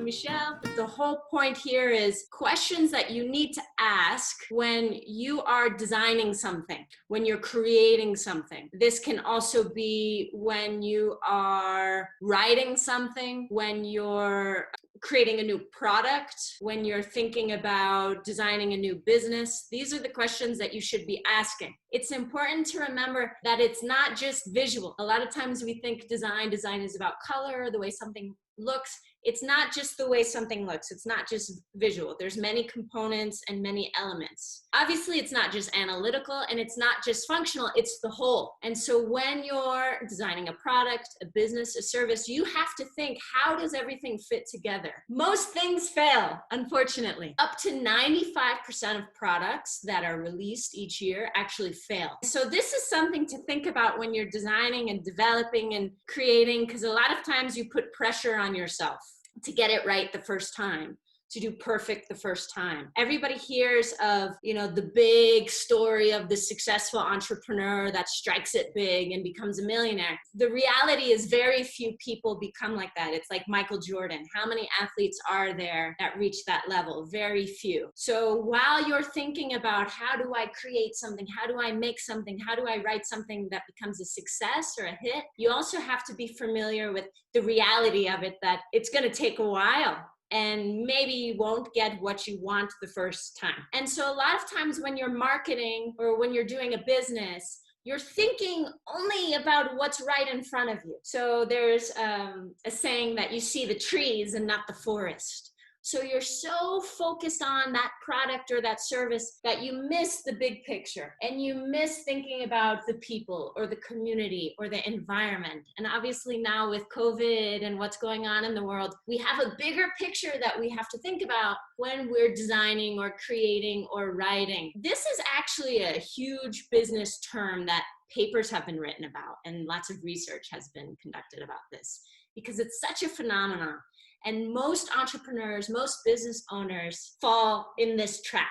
Michelle. The whole point here is questions that you need to ask when you are designing something, when you're creating something. This can also be when you are writing something, when you're creating a new product, when you're thinking about designing a new business. These are the questions that you should be asking. It's important to remember that it's not just visual. A lot of times we think design is about color, the way something looks. It's not just the way something looks. It's not just visual. There's many components and many elements. Obviously, it's not just analytical and it's not just functional, it's the whole. And so when you're designing a product, a business, a service, you have to think, how does everything fit together? Most things fail, unfortunately. Up to 95% of products that are released each year actually fail. So this is something to think about when you're designing and developing and creating, because a lot of times you put pressure on yourself to get it right the first time, to do perfect the first time. Everybody hears of, the big story of the successful entrepreneur that strikes it big and becomes a millionaire. The reality is very few people become like that. It's like Michael Jordan. How many athletes are there that reach that level? Very few. So while you're thinking about how do I create something, how do I make something, how do I write something that becomes a success or a hit, you also have to be familiar with the reality of it, that it's going to take a while. And maybe you won't get what you want the first time. And so a lot of times when you're marketing or when you're doing a business, you're thinking only about what's right in front of you. So there's a saying that you see the trees and not the forest. So you're so focused on that product or that service that you miss the big picture and you miss thinking about the people or the community or the environment. And obviously now with COVID and what's going on in the world, we have a bigger picture that we have to think about when we're designing or creating or writing. This is actually a huge business term that papers have been written about and lots of research has been conducted about this because it's such a phenomenon. And most entrepreneurs, most business owners fall in this trap.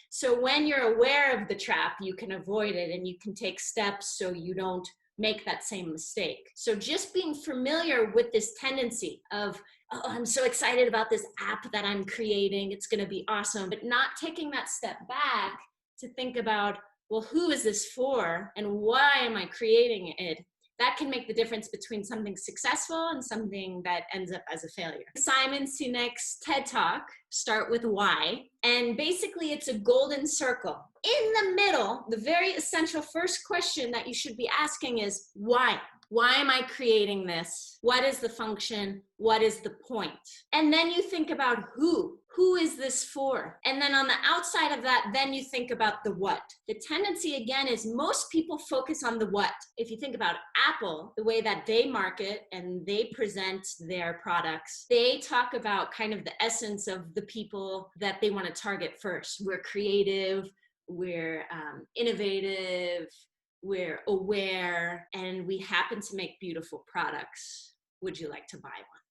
So when you're aware of the trap, you can avoid it and you can take steps so you don't make that same mistake. So just being familiar with this tendency of, oh, I'm so excited about this app that I'm creating, it's going to be awesome, but not taking that step back to think about, well, who is this for and why am I creating it? That can make the difference between something successful and something that ends up as a failure. Simon Sinek's TED Talk, Start with Why, and basically it's a golden circle. In the middle, the very essential first question that you should be asking is, why? Why am I creating this? What is the function? What is the point? And then you think about who. Who is this for? And then on the outside of that, then you think about the what. The tendency again is most people focus on the what. If you think about Apple, the way that they market and they present their products, they talk about kind of the essence of the people that they want to target first. We're creative, we're innovative, we're aware, and we happen to make beautiful products. Would you like to buy one?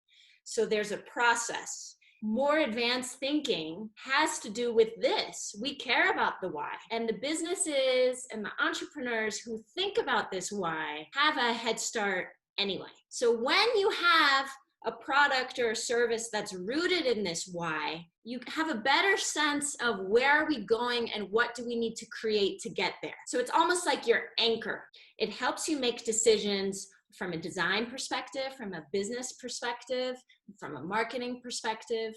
So there's a process. More advanced thinking has to do with this. We care about the why. And the businesses and the entrepreneurs who think about this why have a head start anyway. So when you have a product or a service that's rooted in this why, you have a better sense of where are we going and what do we need to create to get there. So it's almost like your anchor. It helps you make decisions from a design perspective, from a business perspective, from a marketing perspective.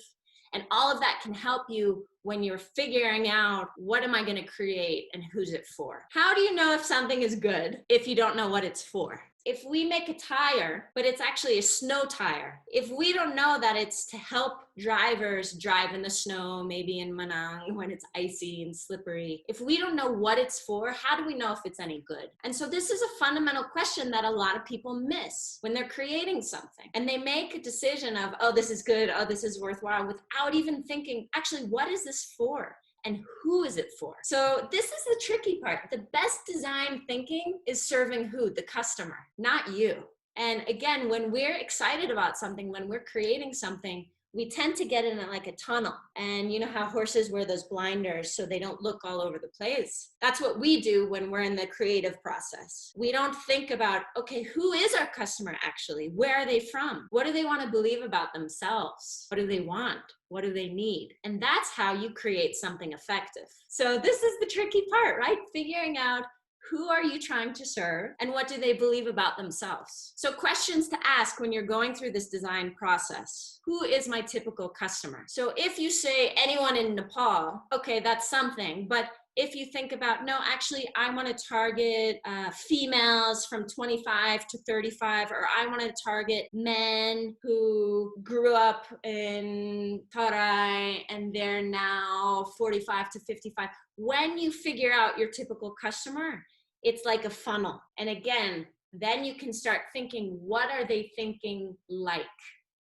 And all of that can help you when you're figuring out what am I going to create and who's it for. How do you know if something is good if you don't know what it's for? If we make a tire, but it's actually a snow tire, if we don't know that it's to help drivers drive in the snow, maybe in Manang when it's icy and slippery, if we don't know what it's for, how do we know if it's any good? And so this is a fundamental question that a lot of people miss when they're creating something. And they make a decision of, oh, this is good, oh, this is worthwhile, without even thinking, actually, what is this for? And who is it for? So this is the tricky part. The best design thinking is serving who? The customer, not you. And again, when we're excited about something, when we're creating something, we tend to get in like a tunnel. And you know how horses wear those blinders so they don't look all over the place? That's what we do when we're in the creative process. We don't think about, okay, who is our customer actually? Where are they from? What do they want to believe about themselves? What do they want? What do they need? And that's how you create something effective. So this is the tricky part, right? Figuring out who are you trying to serve and what do they believe about themselves? So questions to ask when you're going through this design process. Who is my typical customer? So if you say anyone in Nepal, okay, that's something. But if you think about, no, actually, I want to target females from 25 to 35, or I want to target men who grew up in Tarai and they're now 45 to 55. When you figure out your typical customer, it's like a funnel. And again, then you can start thinking, what are they thinking like?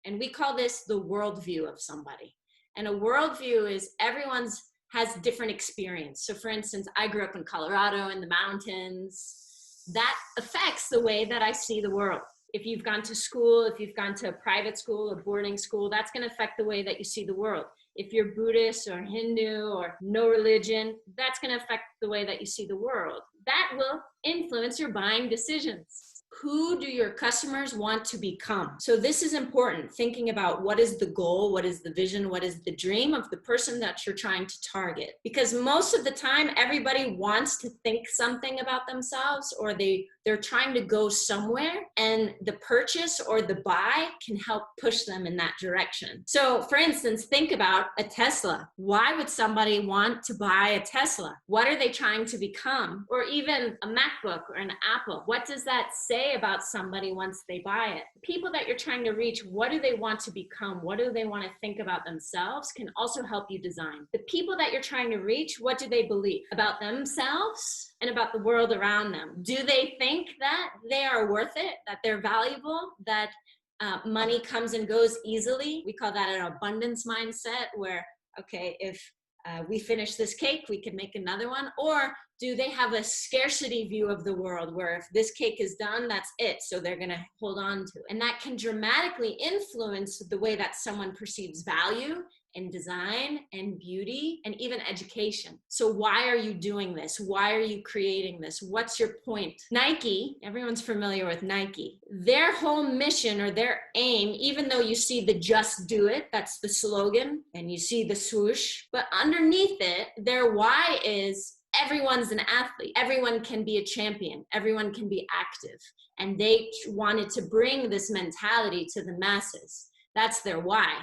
And we call this the worldview of somebody. And a worldview is everyone's has different experience. So for instance, I grew up in Colorado in the mountains. That affects the way that I see the world. If you've gone to school, if you've gone to a private school or boarding school, that's going to affect the way that you see the world. If you're Buddhist or Hindu or no religion, that's going to affect the way that you see the world. That will influence your buying decisions. Who do your customers want to become? So this is important, thinking about what is the goal, what is the vision, what is the dream of the person that you're trying to target. Because most of the time, everybody wants to think something about themselves, or they're trying to go somewhere, and the purchase or the buy can help push them in that direction. So for instance, think about a Tesla. Why would somebody want to buy a Tesla? What are they trying to become? Or even a MacBook or an Apple. What does that say about somebody once they buy it? People that you're trying to reach, what do they want to become? What do they want to think about themselves can also help you design. The people that you're trying to reach, what do they believe about themselves and about the world around them? Do they think that they are worth it, that they're valuable, that money comes and goes easily? We call that an abundance mindset, where, okay, if we finish this cake, we can make another one. Or do they have a scarcity view of the world, where if this cake is done, that's it, so they're going to hold on to it? And that can dramatically influence the way that someone perceives value and design and beauty and even education. So why are you doing this? Why are you creating this? What's your point? Nike, everyone's familiar with Nike. Their whole mission or their aim, even though you see the just do it, that's the slogan, and you see the swoosh, but underneath it, their why is everyone's an athlete. Everyone can be a champion. Everyone can be active. And they wanted to bring this mentality to the masses. That's their why.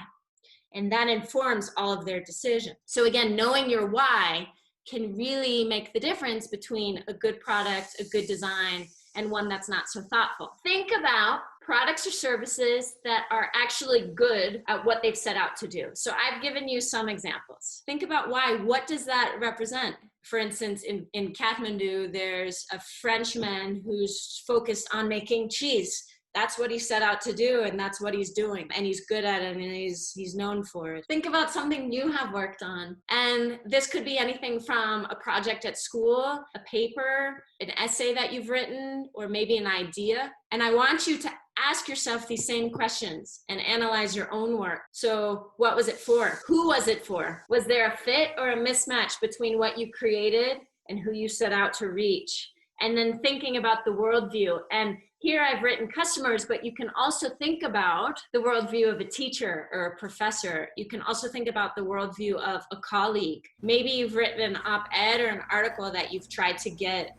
And that informs all of their decisions. So again, knowing your why can really make the difference between a good product, a good design, and one that's not so thoughtful. Think about products or services that are actually good at what they've set out to do. So I've given you some examples. Think about why. What does that represent? For instance, in Kathmandu, there's a Frenchman who's focused on making cheese. That's what he set out to do, and that's what he's doing, and he's good at it, and he's known for it. Think about something you have worked on, and this could be anything from a project at school, a paper, an essay that you've written, or maybe an idea. And I want you to ask yourself these same questions and analyze your own work. So what was it for? Who was it for? Was there a fit or a mismatch between what you created and who you set out to reach? And then thinking about the worldview. And here I've written customers, but you can also think about the worldview of a teacher or a professor. You can also think about the worldview of a colleague. Maybe you've written an op-ed or an article that you've tried to get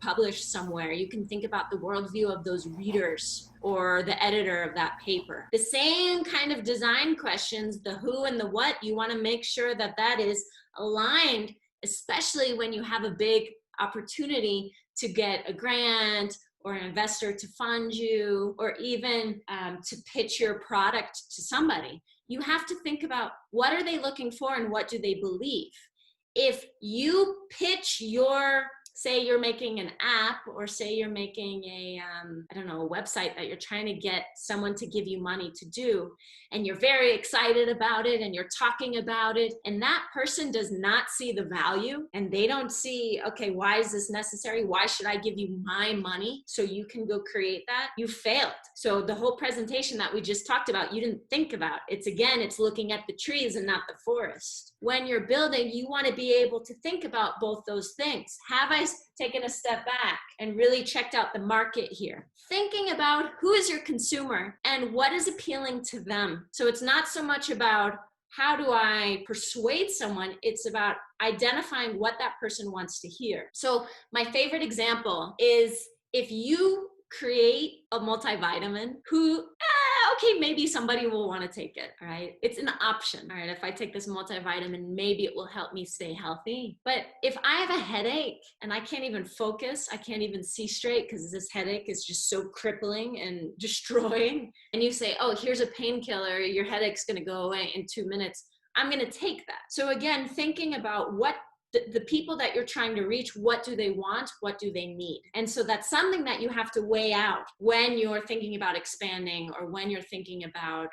published somewhere. You can think about the worldview of those readers or the editor of that paper. The same kind of design questions, the who and the what, you want to make sure that that is aligned, especially when you have a big opportunity to get a grant or an investor to fund you, or even to pitch your product to somebody. You have to think about what are they looking for and what do they believe. If you pitch your Say you're making an app, or say you're making a, I don't know, a website that you're trying to get someone to give you money to do, and you're very excited about it and you're talking about it, and that person does not see the value, and they don't see, okay, why is this necessary? Why should I give you my money so you can go create that? You failed. So the whole presentation that we just talked about, you didn't think about. It's looking at the trees and not the forest. When you're building, you want to be able to think about both those things. Have I taken a step back and really checked out the market here? Thinking about who is your consumer and what is appealing to them. So it's not so much about how do I persuade someone? It's about identifying what that person wants to hear. So my favorite example is if you create a multivitamin, okay, maybe somebody will want to take it, all right? It's an option, all right? If I take this multivitamin, maybe it will help me stay healthy. But if I have a headache and I can't even focus, I can't even see straight because this headache is just so crippling and destroying, and you say, oh, here's a painkiller, your headache's gonna go away in 2 minutes, I'm gonna take that. So again, thinking about what the people that you're trying to reach, what do they want? What do they need? And so that's something that you have to weigh out when you're thinking about expanding, or when you're thinking about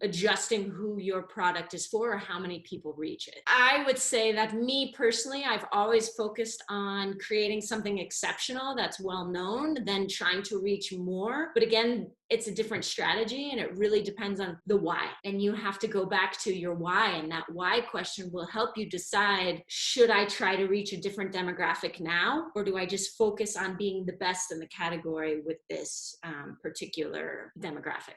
adjusting who your product is for or how many people reach it. I would say that me personally, I've always focused on creating something exceptional that's well known than trying to reach more. But again, it's a different strategy, and it really depends on the why. And you have to go back to your why, and that why question will help you decide, should I try to reach a different demographic now, or do I just focus on being the best in the category with this particular demographic?